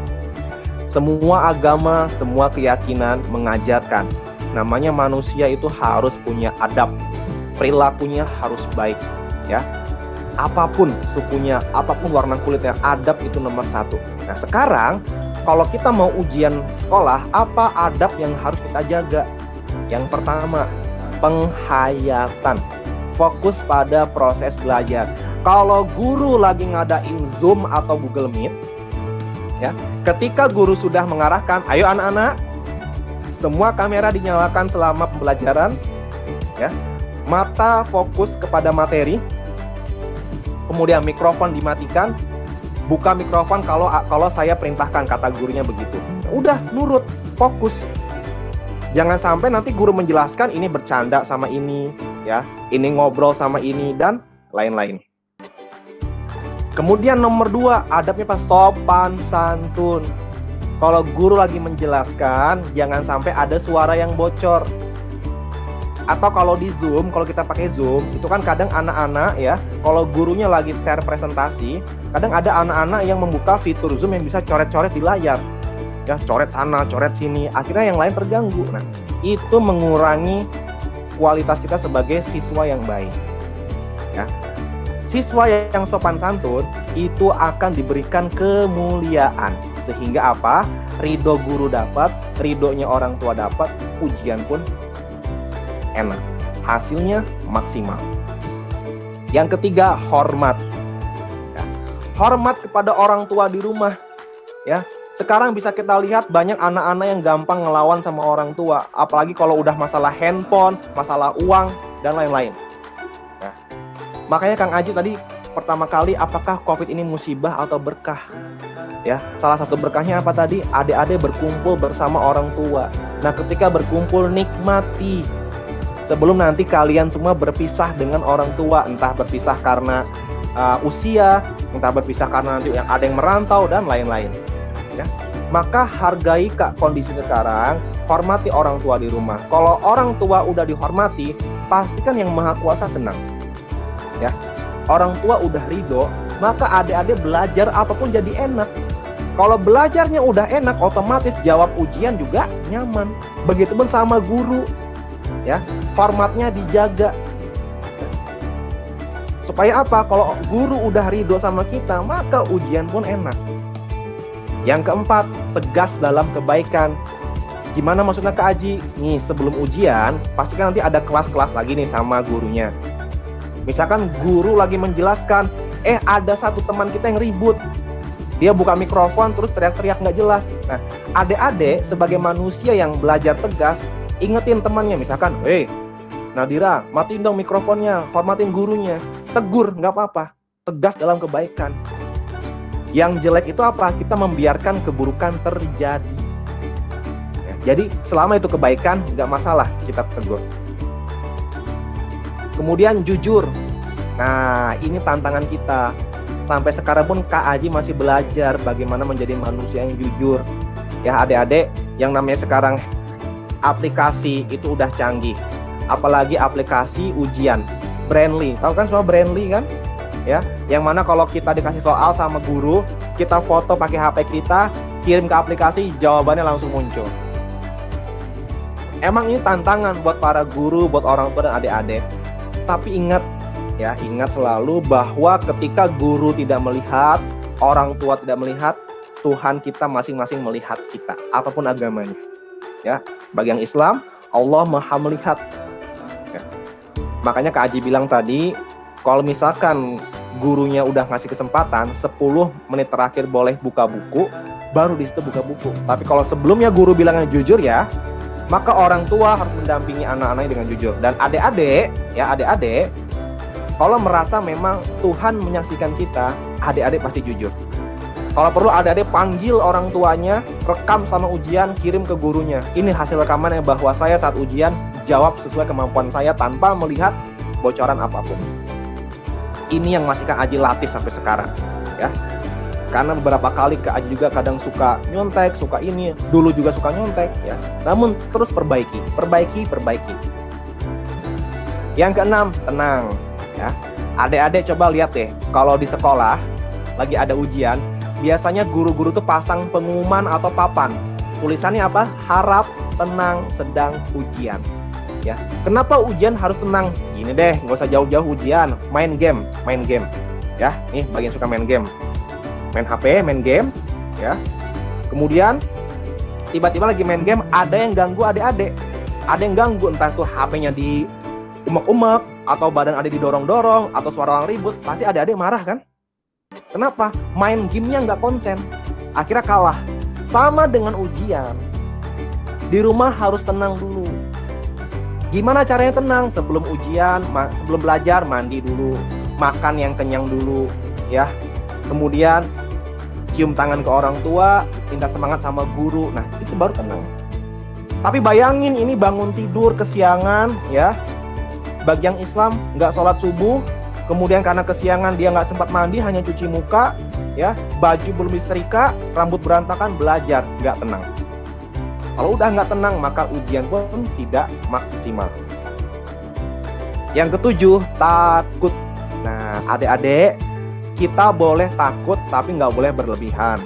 Semua agama, semua keyakinan mengajarkan namanya manusia itu harus punya adab, perilakunya harus baik. Ya, apapun sukunya, apapun warna kulitnya, adab itu nomor 1. Nah, sekarang kalau kita mau ujian sekolah, apa adab yang harus kita jaga? Yang pertama, penghayatan. Fokus pada proses belajar. Kalau guru lagi ngadain Zoom atau Google Meet, ya, ketika guru sudah mengarahkan, ayo anak-anak, semua kamera dinyalakan selama pembelajaran, ya, mata fokus kepada materi. Kemudian mikrofon dimatikan, buka mikrofon kalau saya perintahkan, kata gurunya begitu. Udah nurut, fokus. Jangan sampai nanti guru menjelaskan ini bercanda sama ini, ya, ini ngobrol sama ini dan lain-lain. Kemudian nomor 2, adabnya apa? Sopan santun. Kalau guru lagi menjelaskan, jangan sampai ada suara yang bocor. Atau kalau di Zoom, kalau kita pakai Zoom, itu kan kadang anak-anak, ya, kalau gurunya lagi share presentasi, kadang ada anak-anak yang membuka fitur Zoom yang bisa coret-coret di layar. Ya, coret sana, coret sini, akhirnya yang lain terganggu. Nah, itu mengurangi kualitas kita sebagai siswa yang baik. Ya. Siswa yang sopan santun itu akan diberikan kemuliaan. Sehingga apa? Ridho guru dapat, ridhonya orang tua dapat, ujian pun enak, hasilnya maksimal. Yang ketiga, hormat. Ya, hormat kepada orang tua di rumah. Ya, sekarang bisa kita lihat banyak anak-anak yang gampang ngelawan sama orang tua, apalagi kalau udah masalah handphone, masalah uang dan lain-lain. Ya. Makanya Kang Aji tadi pertama kali, apakah COVID ini musibah atau berkah? Ya, salah satu berkahnya apa tadi? Adik-adik berkumpul bersama orang tua. Nah, ketika berkumpul nikmati. Sebelum nanti kalian semua berpisah dengan orang tua, entah berpisah karena usia, entah berpisah karena nanti yang ada yang merantau dan lain-lain. Ya. Maka hargai kondisi sekarang, hormati orang tua di rumah. Kalau orang tua udah dihormati, pastikan yang Maha Kuasa senang. Ya, orang tua udah ridho, maka adik-adik belajar apapun jadi enak. Kalau belajarnya udah enak, otomatis jawab ujian juga nyaman. Begitu pun sama guru, ya, formatnya dijaga. Supaya apa? Kalau guru udah ridho sama kita, maka ujian pun enak. Yang keempat, tegas dalam kebaikan. Gimana maksudnya Kak Aji? Nih, sebelum ujian, pasti kan nanti ada kelas-kelas lagi nih sama gurunya. Misalkan guru lagi menjelaskan, ada satu teman kita yang ribut. Dia buka mikrofon terus teriak-teriak nggak jelas. Nah, adik-adik sebagai manusia yang belajar tegas, ingetin temannya, misalkan, Nadira, matiin dong mikrofonnya, hormatin gurunya. Tegur, nggak apa-apa. Tegas dalam kebaikan. Yang jelek itu apa? Kita membiarkan keburukan terjadi. Ya, jadi selama itu kebaikan, nggak masalah kita tegur. Kemudian jujur. Nah, ini tantangan kita. Sampai sekarang pun Kak Aji masih belajar bagaimana menjadi manusia yang jujur. Ya adik-adik, yang namanya sekarang aplikasi itu udah canggih. Apalagi aplikasi ujian. Brandly, tahu kan semua Brandly kan? Ya, yang mana kalau kita dikasih soal sama guru, kita foto pakai HP kita, kirim ke aplikasi, jawabannya langsung muncul. Emang ini tantangan buat para guru, buat orang tua dan adik-adik. Tapi ingat, ya, ingat selalu bahwa ketika guru tidak melihat, orang tua tidak melihat, Tuhan kita masing-masing melihat kita, apapun agamanya. Ya, bagi yang Islam, Allah Maha melihat. Ya. Makanya Kak Aji bilang tadi, kalau misalkan gurunya udah ngasih kesempatan 10 menit terakhir boleh buka buku, baru di situ buka buku. Tapi kalau sebelumnya guru bilangnya jujur ya, maka orang tua harus mendampingi anak-anaknya dengan jujur. Dan adik-adik, ya adik-adik, kalau merasa memang Tuhan menyaksikan kita, adik-adik pasti jujur. Kalau perlu adik-adik panggil orang tuanya, rekam sama ujian, kirim ke gurunya. Ini hasil rekamannya bahwa saya saat ujian jawab sesuai kemampuan saya tanpa melihat bocoran apapun. Ini yang masih Kak Aji latih sampai sekarang, ya. Karena beberapa kali Kak Aji juga kadang suka nyontek, suka ini, dulu juga suka nyontek, ya. Namun terus perbaiki. Yang keenam, tenang. Ya, adik-adik coba lihat deh, kalau di sekolah lagi ada ujian, biasanya guru-guru tuh pasang pengumuman atau papan. Tulisannya apa? Harap tenang sedang ujian. Ya, kenapa ujian harus tenang? Gini deh, nggak usah jauh-jauh ujian, main game. Ya, nih bagian suka main game, main HP, main game. Ya, kemudian tiba-tiba lagi main game, ada yang ganggu adik-adik. Ada yang ganggu, entah tuh HP-nya di umek-umek, atau badan ada didorong-dorong, atau suara orang ribut, pasti adik-adik marah kan? Kenapa? Main gamenya nggak konsen, akhirnya kalah. Sama dengan ujian, di rumah harus tenang dulu. Gimana caranya tenang? Sebelum ujian, sebelum belajar, mandi dulu, makan yang kenyang dulu, ya. Kemudian cium tangan ke orang tua, minta semangat sama guru. Nah, itu baru tenang. Tapi bayangin ini bangun tidur kesiangan, ya. Bagi yang Islam nggak sholat subuh, kemudian karena kesiangan dia nggak sempat mandi, hanya cuci muka, ya, baju belum disetrika, rambut berantakan, belajar nggak tenang. Kalau udah nggak tenang, maka ujian pun tidak maksimal. Yang ketujuh, takut. Nah, adik-adik, kita boleh takut, tapi nggak boleh berlebihan.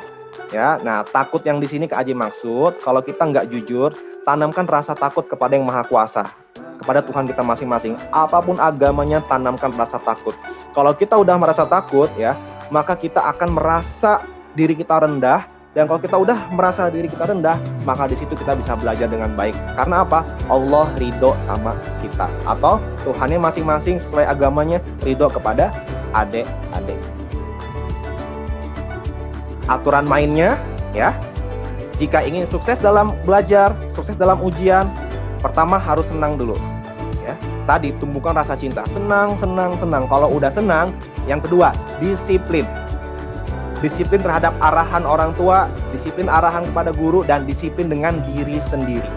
Ya, nah takut yang di sini Kak Aji maksud, kalau kita nggak jujur, tanamkan rasa takut kepada yang Maha Kuasa, kepada Tuhan kita masing-masing. Apapun agamanya, tanamkan rasa takut. Kalau kita udah merasa takut, ya, maka kita akan merasa diri kita rendah. Dan kalau kita udah merasa diri kita rendah, maka di situ kita bisa belajar dengan baik. Karena apa? Allah ridho sama kita. Atau Tuhannya masing-masing sesuai agamanya ridho kepada adik-adik. aturan mainnya, ya. Jika ingin sukses dalam belajar, sukses dalam ujian, pertama harus senang dulu. Ya. Tadi tumbuhkan rasa cinta, senang. Kalau udah senang, yang kedua, disiplin. Disiplin terhadap arahan orang tua, disiplin arahan kepada guru, dan disiplin dengan diri sendiri.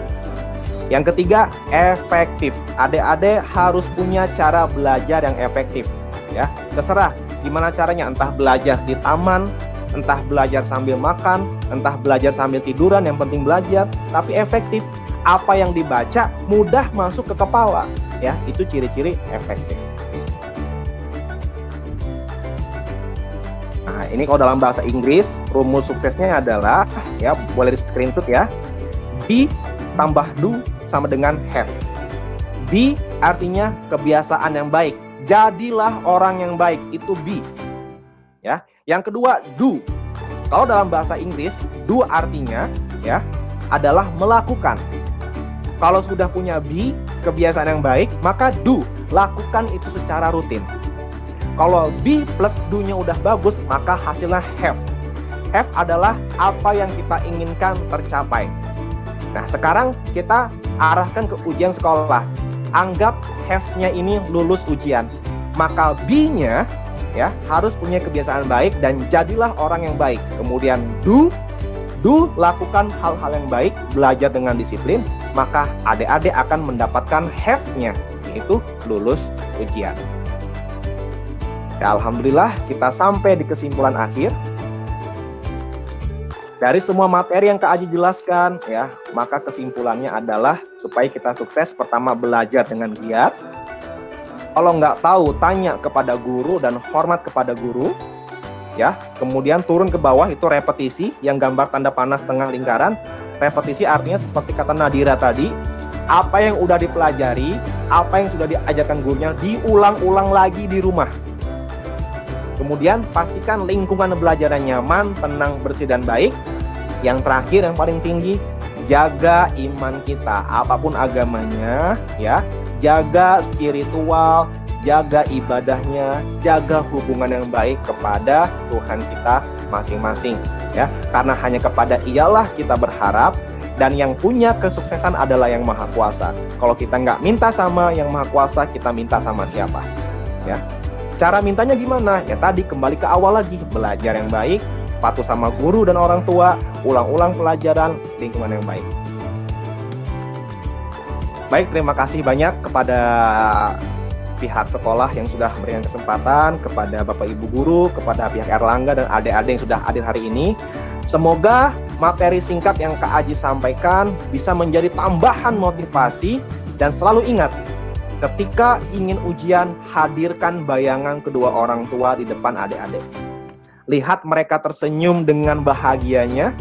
Yang ketiga, efektif. Adik-adik harus punya cara belajar yang efektif. Ya, terserah gimana caranya, entah belajar di taman, entah belajar sambil makan, entah belajar sambil tiduran, yang penting belajar, tapi efektif. Apa yang dibaca mudah masuk ke kepala. Ya, itu ciri-ciri efektif. Nah, ini kalau dalam bahasa Inggris, rumus suksesnya adalah, ya boleh di screenshot ya, be tambah do sama dengan have. Be artinya kebiasaan yang baik. Jadilah orang yang baik, itu be. Ya. Yang kedua, do. Kalau dalam bahasa Inggris, do artinya ya adalah melakukan. Kalau sudah punya be, kebiasaan yang baik, maka do, lakukan itu secara rutin. Kalau be plus do-nya udah bagus, maka hasilnya have. Have adalah apa yang kita inginkan tercapai. Nah, sekarang kita arahkan ke ujian sekolah. Anggap have-nya ini lulus ujian. Maka be-nya ya harus punya kebiasaan baik dan jadilah orang yang baik. Kemudian do lakukan hal-hal yang baik, belajar dengan disiplin, maka adik-adik akan mendapatkan have-nya, yaitu lulus ujian. Ya, alhamdulillah kita sampai di kesimpulan akhir. Dari semua materi yang Kak Aji jelaskan, ya, maka kesimpulannya adalah supaya kita sukses, pertama belajar dengan giat. Kalau nggak tahu, tanya kepada guru dan hormat kepada guru. Ya, kemudian turun ke bawah, itu repetisi, yang gambar tanda panah setengah lingkaran. Repetisi artinya seperti kata Nadira tadi, apa yang udah dipelajari, apa yang sudah diajarkan gurunya, diulang-ulang lagi di rumah. Kemudian pastikan lingkungan belajarnya nyaman, tenang, bersih, dan baik. Yang terakhir, yang paling tinggi, jaga iman kita, apapun agamanya, ya. Jaga spiritual, jaga ibadahnya, jaga hubungan yang baik kepada Tuhan kita masing-masing, ya. Karena hanya kepada Ialah kita berharap, dan yang punya kesuksesan adalah Yang Maha Kuasa. Kalau kita nggak minta sama Yang Maha Kuasa, kita minta sama siapa? Ya. Cara mintanya gimana? Ya tadi kembali ke awal lagi, belajar yang baik, patuh sama guru dan orang tua, ulang-ulang pelajaran, lingkungan yang baik. Baik, terima kasih banyak kepada pihak sekolah yang sudah memberikan kesempatan, kepada Bapak Ibu Guru, kepada pihak Erlangga dan adik-adik yang sudah hadir hari ini. Semoga materi singkat yang Kak Aji sampaikan bisa menjadi tambahan motivasi, dan selalu ingat, ketika ingin ujian, hadirkan bayangan kedua orang tua di depan adik-adik. Lihat mereka tersenyum dengan bahagianya,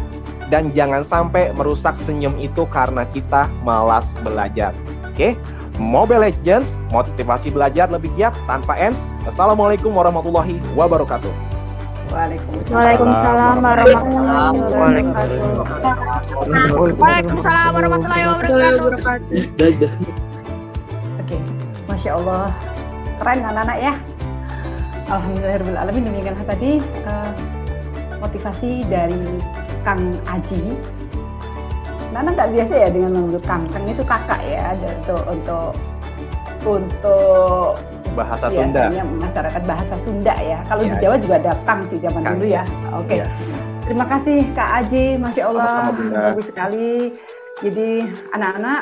dan jangan sampai merusak senyum itu karena kita malas belajar. Oke? Mobile Legends, motivasi belajar lebih giat tanpa ends. Assalamualaikum warahmatullahi wabarakatuh.
Waalaikumsalam warahmatullahi wabarakatuh.
Waalaikumsalam warahmatullahi wabarakatuh.
Oke, Masya Allah, keren anak-anak ya. Alhamdulillahirrahmanirrahim. Demikian tadi motivasi dari Kang Aji. Nana nggak biasa ya dengan memanggil Kang itu kakak ya, untuk
bahasa
ya,
Sunda.
Masyarakat bahasa Sunda ya. Kalau
ya,
di Jawa juga ada Kang sih zaman
Kang,
dulu ya. Oke.
Ya.
Terima kasih Kak Aji, Masya Allah,
Sama-sama,
bagus sekali. Jadi anak-anak,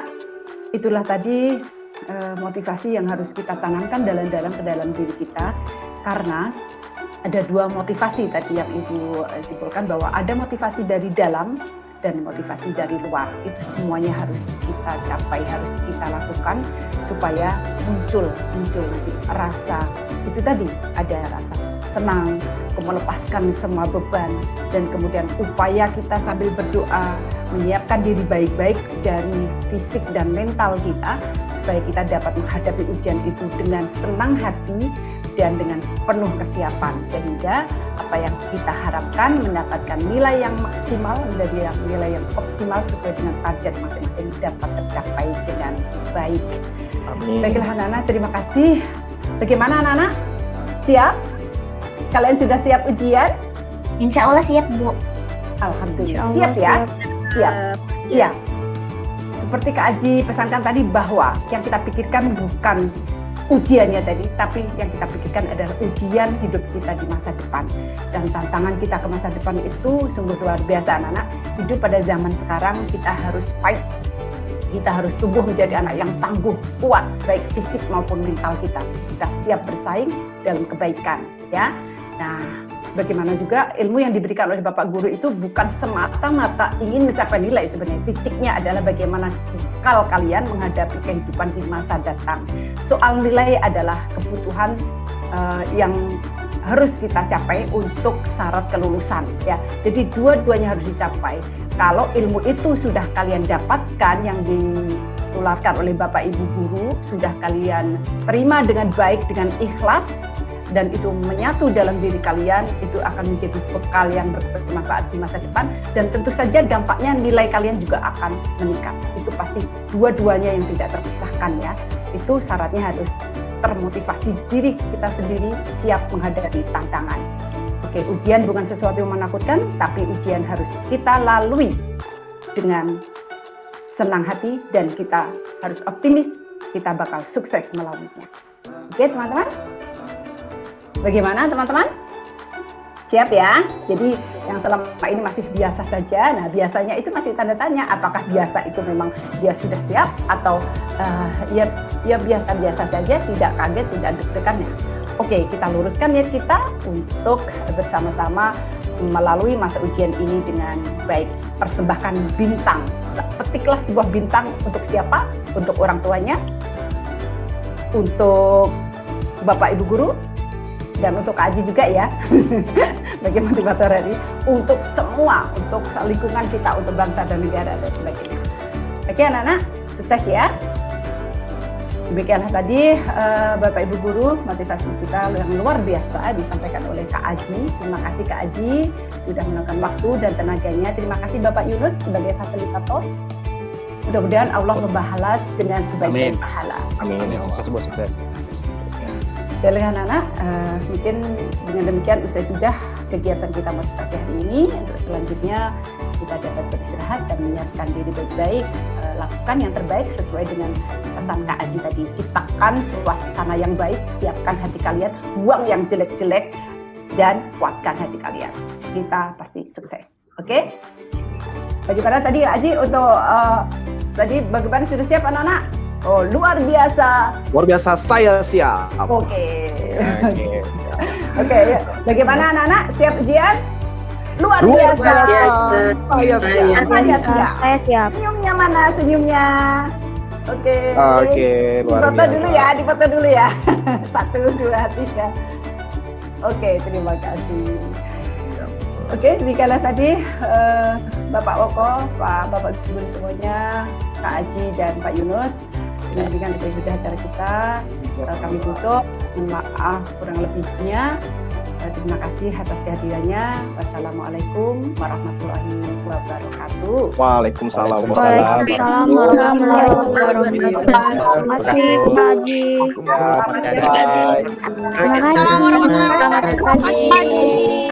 itulah tadi motivasi yang harus kita tanamkan ke dalam diri kita, karena ada dua motivasi tadi yang Ibu simpulkan, bahwa ada motivasi dari dalam dan motivasi dari luar. Itu semuanya harus kita capai, harus kita lakukan supaya muncul nanti rasa itu tadi, ada rasa senang, melepaskan semua beban, dan kemudian upaya kita sambil berdoa menyiapkan diri baik-baik dari fisik dan mental kita supaya kita dapat menghadapi ujian itu dengan senang hati dan dengan penuh kesiapan, sehingga apa yang kita harapkan mendapatkan nilai yang maksimal, menjadi nilai yang optimal sesuai dengan target masing-masing dapat tercapai dengan baik.
Amin.
Baiklah anak-anak, terima kasih. Bagaimana anak-anak? Siap? Kalian sudah siap ujian?
Insya Allah siap, Bu.
Alhamdulillah. Siap ya? Siap. Iya. Seperti Kak Aji pesankan tadi bahwa yang kita pikirkan bukan ujiannya tadi, tapi yang kita pikirkan adalah ujian hidup kita di masa depan. Dan tantangan kita ke masa depan itu sungguh luar biasa, anak-anak. Hidup pada zaman sekarang kita harus fight. Kita harus tumbuh menjadi anak yang tangguh, kuat, baik fisik maupun mental kita. Kita siap bersaing dalam kebaikan, ya. Nah, bagaimana juga ilmu yang diberikan oleh Bapak Guru itu bukan semata-mata ingin mencapai nilai sebenarnya. Titiknya adalah bagaimana bekal kalian menghadapi kehidupan di masa datang. Soal nilai adalah kebutuhan yang harus kita capai untuk syarat kelulusan, ya. Jadi dua-duanya harus dicapai. Kalau ilmu itu sudah kalian dapatkan yang ditularkan oleh Bapak Ibu Guru, sudah kalian terima dengan baik, dengan ikhlas, dan itu menyatu dalam diri kalian, itu akan menjadi bekal yang bermanfaat di masa depan, dan tentu saja dampaknya nilai kalian juga akan meningkat. Itu pasti dua-duanya yang tidak terpisahkan, ya. Itu syaratnya harus termotivasi diri kita sendiri, siap menghadapi tantangan. Oke, ujian bukan sesuatu yang menakutkan, tapi ujian harus kita lalui dengan senang hati, dan kita harus optimis, kita bakal sukses melaluinya. Oke, teman-teman? Bagaimana teman-teman? Siap ya? Jadi yang selama ini masih biasa saja. Nah, biasanya itu masih tanda tanya. Apakah biasa itu memang dia sudah siap atau ya biasa-biasa saja, tidak kaget, tidak deg-degan ya. Oke, kita luruskan niat kita untuk bersama-sama melalui masa ujian ini dengan baik. Persembahkan bintang. Petiklah sebuah bintang untuk siapa? Untuk orang tuanya, untuk Bapak Ibu Guru, dan untuk Kak Aji juga ya, bagi motivator ini, untuk semua, untuk lingkungan kita, untuk bangsa dan negara dan sebagainya. Oke anak-anak, sukses ya. Demikianlah tadi Bapak Ibu Guru, motivasi kita yang luar biasa disampaikan oleh Kak Aji. Terima kasih Kak Aji sudah meluangkan waktu dan tenaganya. Terima kasih Bapak Yunus sebagai fasilitator. Mudah-mudahan Allah membalas dengan sebaik-baik pahala.
Amin. Sukses.
Baiklah anak-anak, mungkin dengan demikian usai sudah kegiatan kita motivasi hari ini. Untuk selanjutnya kita dapat beristirahat dan menyiapkan diri baik-baik, lakukan yang terbaik sesuai dengan pesan Kak Aji tadi. Ciptakan suasana yang baik, siapkan hati kalian, buang yang jelek-jelek, dan kuatkan hati kalian. Kita pasti sukses. Oke? Bagaimana tadi Kak Aji untuk tadi bagaimana sudah siap anak-anak? Oh, luar biasa.
Luar biasa, saya siap.
Oke. Oke, bagaimana anak-anak? Siap ujian? Luar biasa.
Saya siap.
Saya siap.
Senyumnya mana? Senyumnya. Oke.
Oke, luar biasa.
Difoto dulu ya. 1, 2, 3. Oke, terima kasih. Oke, demikianlah tadi Bapak Woko, Bapak Guru semuanya, Kak Aji dan Pak Yunus. Demikian itu sudah acara kita. Kami tutup. Maaf kurang lebihnya. Terima kasih atas kehadirannya. Wassalamualaikum warahmatullahi wabarakatuh.
Waalaikumsalam
warahmatullahi wabarakatuh. Terima kasih Pak Haji.
Bye.
Terima kasih. Terima kasih Pak Haji.